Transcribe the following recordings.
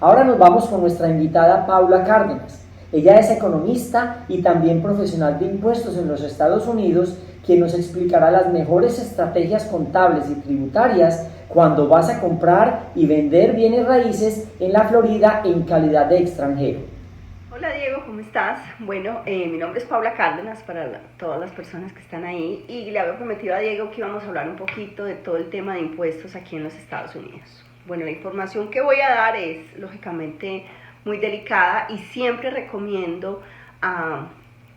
Ahora nos vamos con nuestra invitada Paula Cárdenas. Ella es economista y también profesional de impuestos en los Estados Unidos, quien nos explicará las mejores estrategias contables y tributarias cuando vas a comprar y vender bienes raíces en la Florida en calidad de extranjero. Hola Diego, ¿cómo estás? Bueno, mi nombre es Paula Cárdenas para todas las personas que están ahí y le había prometido a Diego que íbamos a hablar un poquito de todo el tema de impuestos aquí en los Estados Unidos. Bueno, la información que voy a dar es lógicamente muy delicada y siempre recomiendo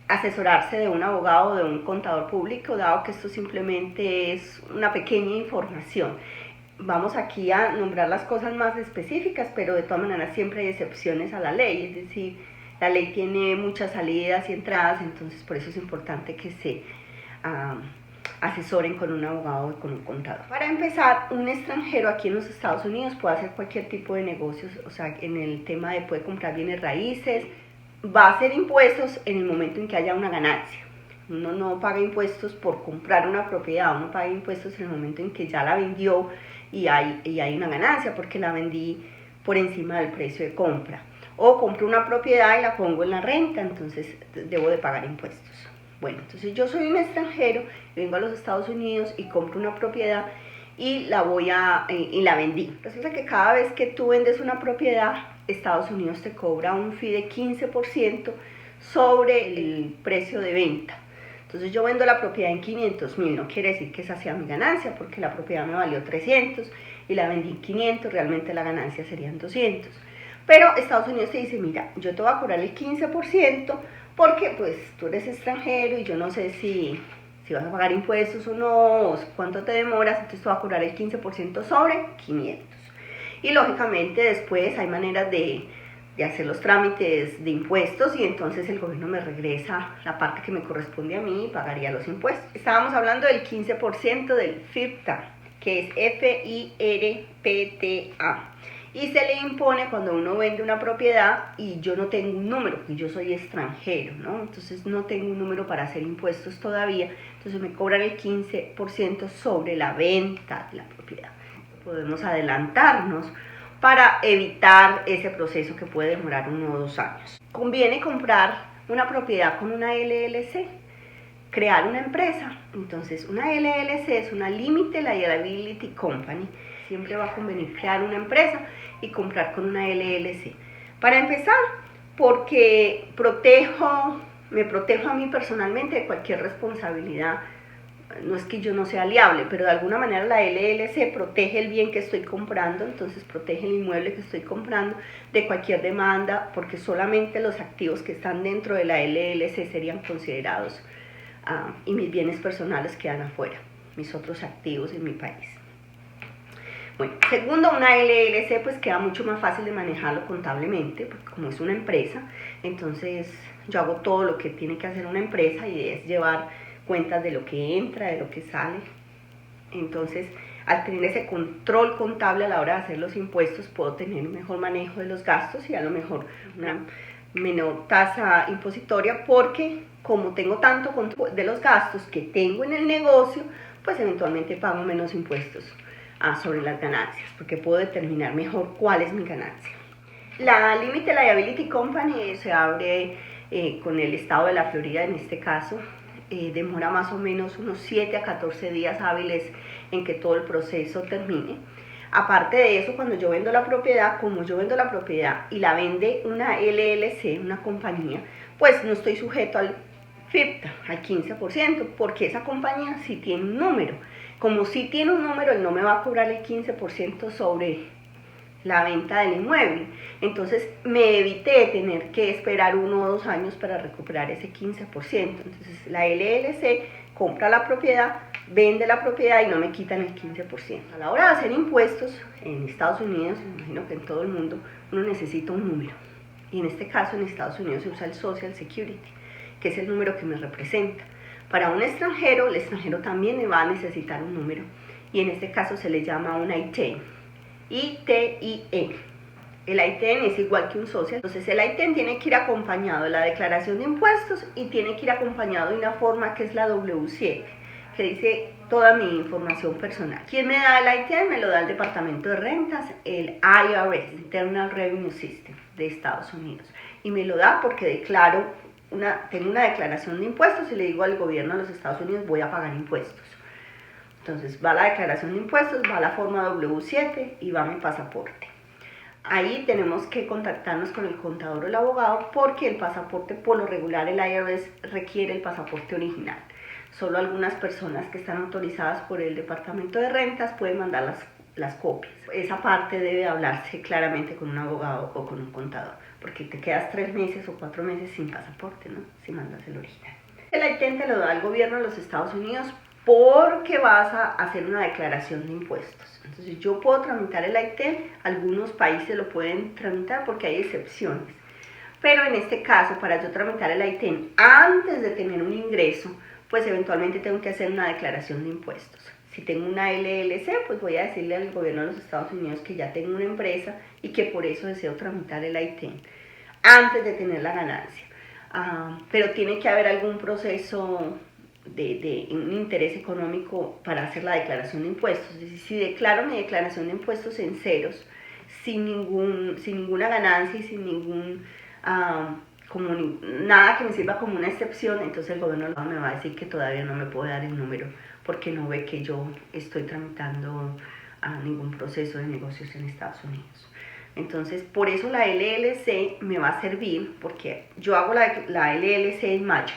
asesorarse de un abogado o de un contador público, dado que esto simplemente es una pequeña información. Vamos aquí a nombrar las cosas más específicas, pero de todas maneras siempre hay excepciones a la ley, es decir, la ley tiene muchas salidas y entradas, entonces por eso es importante que se asesoren con un abogado o con un contador. Para empezar, un extranjero aquí en los Estados Unidos puede hacer cualquier tipo de negocios, o sea, en el tema de puede comprar bienes raíces, va a hacer impuestos en el momento en que haya una ganancia. Uno no paga impuestos por comprar una propiedad, uno paga impuestos en el momento en que ya la vendió y hay una ganancia porque la vendí por encima del precio de compra. O compro una propiedad y la pongo en la renta, entonces debo de pagar impuestos. Bueno, entonces yo soy un extranjero, vengo a los Estados Unidos y compro una propiedad y la vendí. Resulta que cada vez que tú vendes una propiedad, Estados Unidos te cobra un fee de 15% sobre el precio de venta. Entonces yo vendo la propiedad en 500,000, no quiere decir que esa sea mi ganancia, porque la propiedad me valió 300 y la vendí en 500, realmente la ganancia serían 200. Pero Estados Unidos te dice, mira, yo te voy a cobrar el 15% porque pues tú eres extranjero y yo no sé si vas a pagar impuestos o no, o cuánto te demoras, entonces te voy a cobrar el 15% sobre 500. Y lógicamente después hay maneras de hacer los trámites de impuestos y entonces el gobierno me regresa la parte que me corresponde a mí y pagaría los impuestos. Estábamos hablando del 15% del FIRPTA, que es FIRPTA. Y se le impone cuando uno vende una propiedad y yo no tengo un número, porque yo soy extranjero, ¿no? Entonces no tengo un número para hacer impuestos todavía, entonces me cobran el 15% sobre la venta de la propiedad. Podemos adelantarnos para evitar ese proceso que puede demorar 1 o 2 años. Conviene comprar una propiedad con una LLC, crear una empresa. Entonces una LLC es una Limited Liability Company. Siempre va a convenir crear una empresa y comprar con una LLC. Para empezar, porque me protejo a mí personalmente de cualquier responsabilidad. No es que yo no sea liable, pero de alguna manera la LLC protege el bien que estoy comprando, entonces protege el inmueble que estoy comprando de cualquier demanda, porque solamente los activos que están dentro de la LLC serían considerados y mis bienes personales quedan afuera, mis otros activos en mi país. Bueno, segundo, una LLC pues queda mucho más fácil de manejarlo contablemente, porque como es una empresa, entonces yo hago todo lo que tiene que hacer una empresa y es llevar cuentas de lo que entra, de lo que sale. Entonces, al tener ese control contable a la hora de hacer los impuestos, puedo tener un mejor manejo de los gastos y a lo mejor una menor tasa impositoria, porque como tengo tanto control de los gastos que tengo en el negocio, pues eventualmente pago menos impuestos sobre las ganancias, porque puedo determinar mejor cuál es mi ganancia. La Limited Liability Company se abre con el estado de la Florida en este caso. Demora más o menos unos 7 a 14 días hábiles en que todo el proceso termine. Aparte de eso, cuando yo vendo la propiedad, como yo vendo la propiedad y la vende una LLC, una compañía, pues no estoy sujeto al FIRPTA, al 15%, porque esa compañía sí tiene un número. Como sí tiene un número, él no me va a cobrar el 15% sobre la venta del inmueble. Entonces me evité tener que esperar 1 o 2 años para recuperar ese 15%. Entonces la LLC compra la propiedad, vende la propiedad y no me quitan el 15%. A la hora de hacer impuestos en Estados Unidos, me imagino que en todo el mundo, uno necesita un número. Y en este caso en Estados Unidos se usa el Social Security, que es el número que me representa. Para un extranjero, el extranjero también va a necesitar un número. Y en este caso se le llama un ITIN. ITIN. El ITIN es igual que un social. Entonces el ITIN tiene que ir acompañado de la declaración de impuestos y tiene que ir acompañado de una forma que es la W7, que dice toda mi información personal. ¿Quién me da el ITIN? Me lo da el Departamento de Rentas, el IRS, Internal Revenue System de Estados Unidos. Y me lo da porque tengo una declaración de impuestos y le digo al gobierno de los Estados Unidos voy a pagar impuestos. Entonces va la declaración de impuestos, va la forma W7 y va mi pasaporte. Ahí tenemos que contactarnos con el contador o el abogado porque el pasaporte, por lo regular, el IRS requiere el pasaporte original. Solo algunas personas que están autorizadas por el Departamento de Rentas pueden mandar las copias. Esa parte debe hablarse claramente con un abogado o con un contador, porque te quedas 3 meses o 4 meses sin pasaporte, ¿no? Si mandas el original. El ITIN te lo da el gobierno de los Estados Unidos porque vas a hacer una declaración de impuestos. Entonces yo puedo tramitar el ITIN, algunos países lo pueden tramitar porque hay excepciones. Pero en este caso, para yo tramitar el ITIN antes de tener un ingreso, pues eventualmente tengo que hacer una declaración de impuestos. Si tengo una LLC, pues voy a decirle al gobierno de los Estados Unidos que ya tengo una empresa y que por eso deseo tramitar el ITIN antes de tener la ganancia. Pero tiene que haber algún proceso de un interés económico para hacer la declaración de impuestos. Es decir, si declaro mi declaración de impuestos en ceros, sin ninguna ganancia y sin nada que me sirva como una excepción, entonces el gobierno me va a decir que todavía no me puede dar el número porque no ve que yo estoy tramitando ningún proceso de negocios en Estados Unidos. Entonces, por eso la LLC me va a servir, porque yo hago la LLC en mayo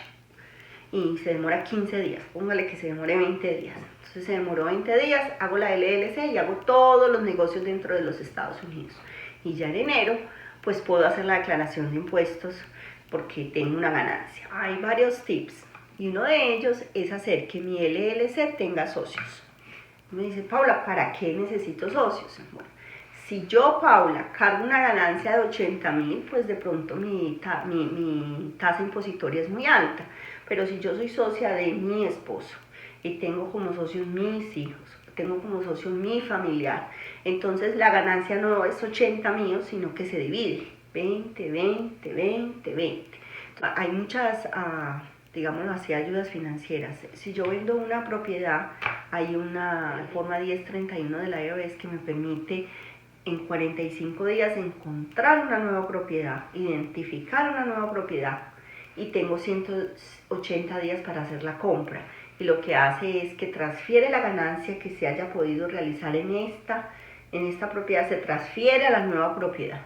y se demora 15 días, póngale que se demore 20 días. Entonces se demoró 20 días, hago la LLC y hago todos los negocios dentro de los Estados Unidos. Y ya en enero, pues puedo hacer la declaración de impuestos porque tengo una ganancia. Hay varios tips y uno de ellos es hacer que mi LLC tenga socios. Me dice, Paula, ¿para qué necesito socios? Bueno, si yo, Paula, cargo una ganancia de 80.000, pues de pronto mi tasa impositoria es muy alta. Pero si yo soy socia de mi esposo y tengo como socios mis hijos, tengo como socio mi familiar, entonces la ganancia no es 80 míos, sino que se divide 20, 20, 20, 20. Hay muchas, digámoslo así, ayudas financieras. Si yo vendo una propiedad, hay una forma 1031 de la IRS que me permite en 45 días encontrar una nueva propiedad, identificar una nueva propiedad y tengo 180 días para hacer la compra. Y lo que hace es que transfiere la ganancia que se haya podido realizar en esta propiedad, se transfiere a la nueva propiedad.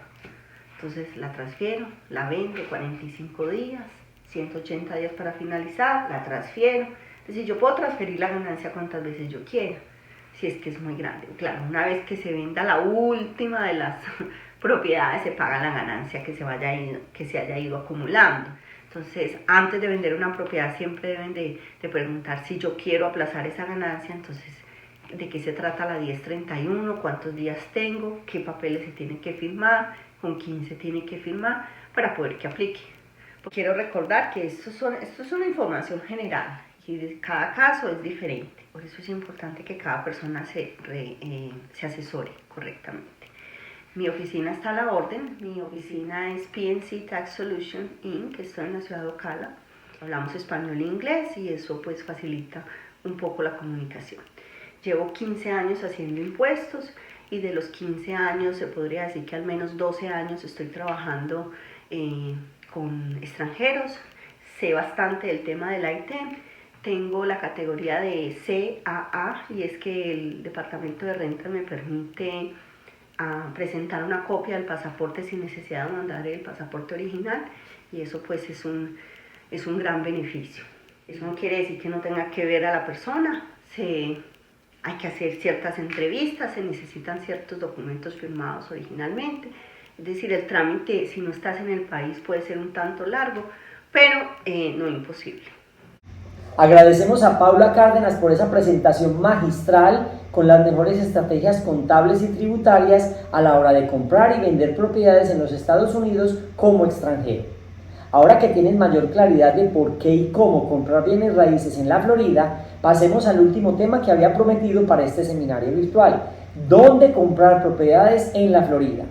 Entonces la transfiero, la vendo 45 días, 180 días para finalizar, la transfiero. Es decir, yo puedo transferir la ganancia cuantas veces yo quiera, si es que es muy grande. Claro, una vez que se venda la última de las propiedades, se paga la ganancia que se haya ido acumulando. Entonces, antes de vender una propiedad, siempre deben de preguntar si yo quiero aplazar esa ganancia. Entonces, ¿de qué se trata la 1031? ¿Cuántos días tengo? ¿Qué papeles se tienen que firmar? ¿Con quién se tiene que firmar? Para poder que aplique. Quiero recordar que esto es una información general y cada caso es diferente. Por eso es importante que cada persona se asesore correctamente. Mi oficina está a la orden. Mi oficina es PNC Tax Solution Inc., que está en la ciudad de Ocala. Hablamos español e inglés y eso pues facilita un poco la comunicación. Llevo 15 años haciendo impuestos y de los 15 años se podría decir que al menos 12 años estoy trabajando con extranjeros. Sé bastante del tema del ITIN. Tengo la categoría de CAA y es que el Departamento de Rentas me permite presentar una copia del pasaporte sin necesidad de mandar el pasaporte original y eso pues es un gran beneficio. Eso no quiere decir que no tenga que ver a la persona, hay que hacer ciertas entrevistas, se necesitan ciertos documentos firmados originalmente, es decir, el trámite si no estás en el país puede ser un tanto largo, pero no imposible. Agradecemos a Paula Cárdenas por esa presentación magistral con las mejores estrategias contables y tributarias a la hora de comprar y vender propiedades en los Estados Unidos como extranjero. Ahora que tienen mayor claridad de por qué y cómo comprar bienes raíces en la Florida, pasemos al último tema que había prometido para este seminario virtual: ¿dónde comprar propiedades en la Florida?